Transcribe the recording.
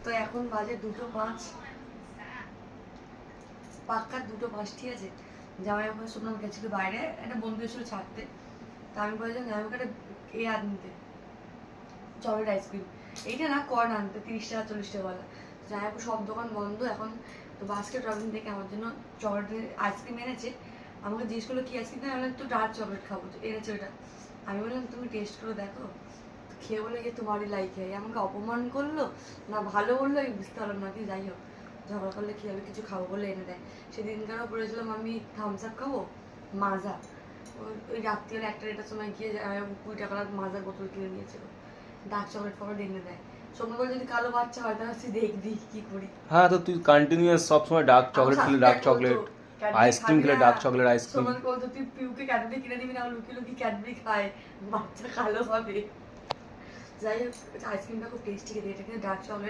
তো এখন বাজে 2:05, পাক্কা 2:05, ঠিক আছে। জামাই বাবা শুনলাম গেছিল বাইরে, একটা বন্ধু এসেছিল ছাড়তে, তা আমি বললাম জামাইবাবুকে একটা আনতে চকলেট আইসক্রিম, এইটা না কর্ন আনতে 30 টাকা 40 টাকা বলা। জামাইবাবু সব দোকান বন্ধ এখন, তো বাস্কেট রবিন থেকে আমার জন্য চকলেটের আইসক্রিম এনেছে। আমাকে জিজ্ঞেস করলো কি আইসক্রিম, আমি বললাম তো ডার্ক চকলেট খাবো, তো এনেছে ওটা। আমি বললাম তুমি টেস্ট করে দেখো, খেয়ে বলে গিয়ে তোমারই লাইক হয়। আমাকে অপমান করলো না ভালো বললো আমি বুঝতে পারলাম না, কি যাই হোক, ঝগড়া করলে কী হবে, কিছু খাবো বলে এনে দেয়। সেদিনকারও বলেছিলাম আমি থামস আপ খাবো, মাজা, ওই রাত্রিবেলা 1-1টার সময় গিয়ে 20 টাকার মাজার বোতল কিনে নিয়েছিল, ডার্ক চকলেট ফকলেট এনে দেয়। সঙ্গে করে যদি কালো বাচ্চা হয় তাহলে তুই দেখবি কি করি। হ্যাঁ তো তুই কন্টিনিউয়াস সবসময় ডার্ক চকলেট খেলে ডার্ক চকলেট, আইসক্রিম খেলে ডার্ক চকলেট আইসক্রিম। সঙ্গে বলতো তুই পিউকে ক্যাডবেরি কিনে দিবি না, লুকি লুকি ক্যাডবেরি খায়, বাচ্চা কালো হবে। যাই হোক আইসক্রিমটা খুব টেস্টি খেতে, এটা কিন্তু ডার্ক চকলেট